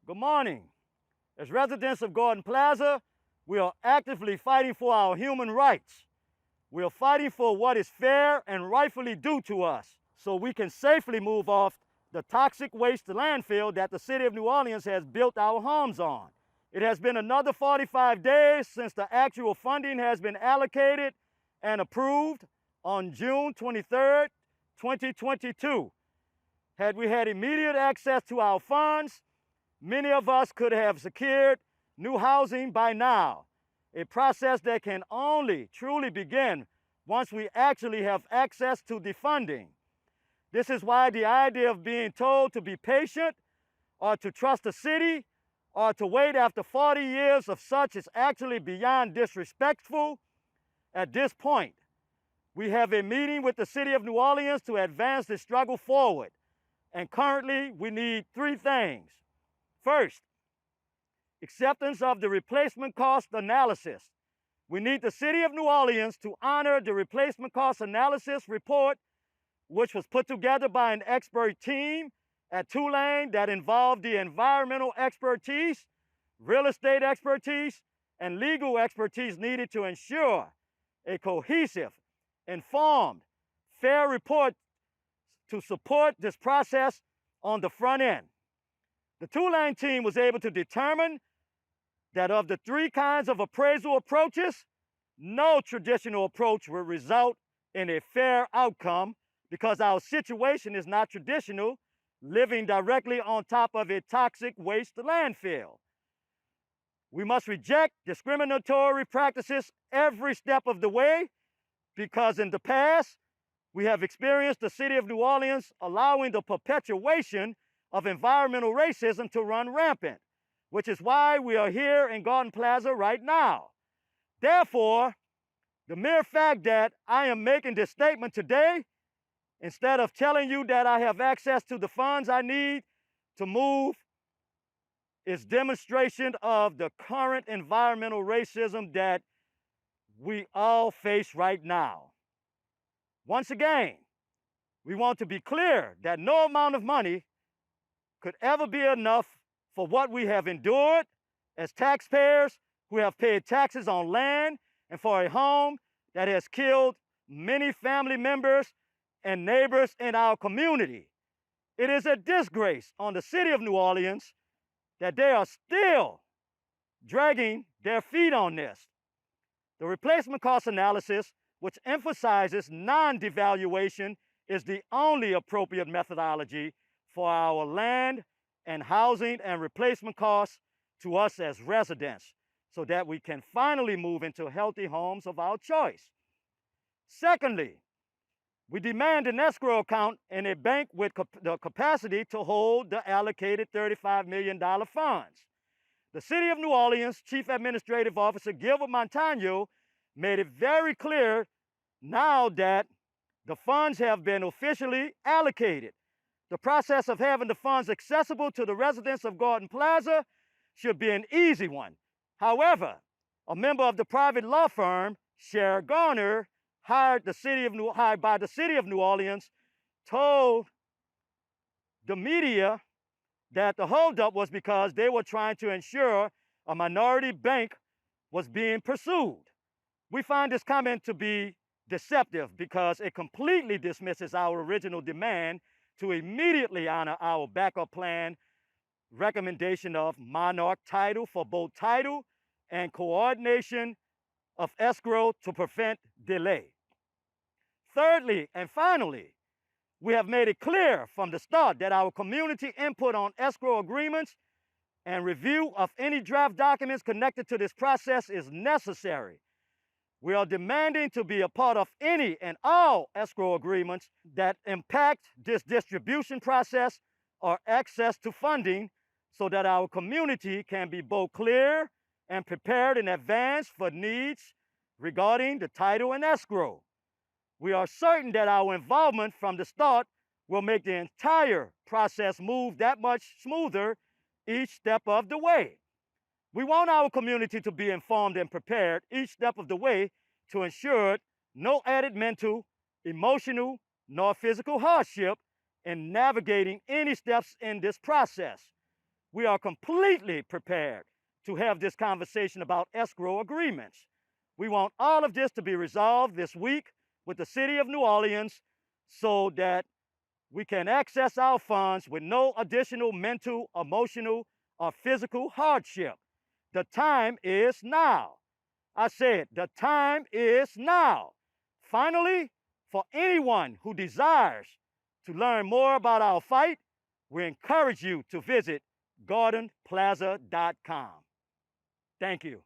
Good morning. As residents of Gordon Plaza, we are actively fighting for our human rights. We are fighting for what is fair and rightfully due to us so we can safely move off the toxic waste landfill that the city of New Orleans has built our homes on. It has been another 45 days since the actual funding has been allocated and approved on June 23rd, 2022. Had we had immediate access to our funds, many of us could have secured new housing by now, a process that can only truly begin once we actually have access to the funding. This is why the idea of being told to be patient or to trust the city or to wait after 40 years of such is actually beyond disrespectful. At this point, we have a meeting with the city of New Orleans to advance the struggle forward. And currently, we need three things. First, acceptance of the replacement cost analysis. We need the city of New Orleans to honor the replacement cost analysis report, which was put together by an expert team at Tulane that involved the environmental expertise, real estate expertise, and legal expertise needed to ensure a cohesive, informed, fair report to support this process on the front end. The Tulane team was able to determine that of the three kinds of appraisal approaches, no traditional approach will result in a fair outcome because our situation is not traditional, living directly on top of a toxic waste landfill. We must reject discriminatory practices every step of the way because in the past, we have experienced the city of New Orleans allowing the perpetuation of environmental racism to run rampant, which is why we are here in Garden Plaza right now. Therefore, the mere fact that I am making this statement today, instead of telling you that I have access to the funds I need to move, is demonstration of the current environmental racism that we all face right now. Once again, we want to be clear that no amount of money could ever be enough for what we have endured as taxpayers who have paid taxes on land and for a home that has killed many family members and neighbors in our community. It is a disgrace on the city of New Orleans that they are still dragging their feet on this. The replacement cost analysis, which emphasizes non-devaluation, is the only appropriate methodology for our land and housing and replacement costs to us as residents so that we can finally move into healthy homes of our choice. Secondly, we demand an escrow account in a bank with the capacity to hold the allocated $35 million funds. The City of New Orleans Chief Administrative Officer Gilbert Montano made it very clear now that the funds have been officially allocated. The process of having the funds accessible to the residents of Gordon Plaza should be an easy one. However, a member of the private law firm, Sher Garner, hired by the City of New Orleans, told the media that the holdup was because they were trying to ensure a minority bank was being pursued. We find this comment to be deceptive because it completely dismisses our original demand to immediately honor our backup plan recommendation of monarch title for both title and coordination of escrow to prevent delay. Thirdly, and finally, we have made it clear from the start that our community input on escrow agreements and review of any draft documents connected to this process is necessary. We are demanding to be a part of any and all escrow agreements that impact this distribution process or access to funding so that our community can be both clear and prepared in advance for needs regarding the title and escrow. We are certain that our involvement from the start will make the entire process move that much smoother each step of the way. We want our community to be informed and prepared each step of the way to ensure no added mental, emotional, nor physical hardship in navigating any steps in this process. we are completely prepared to have this conversation about escrow agreements. We want all of this to be resolved this week with the city of New Orleans so that we can access our funds with no additional mental, emotional, or physical hardship. The time is now. I said, the time is now. Finally, for anyone who desires to learn more about our fight, we encourage you to visit GordonPlaza.com. Thank you.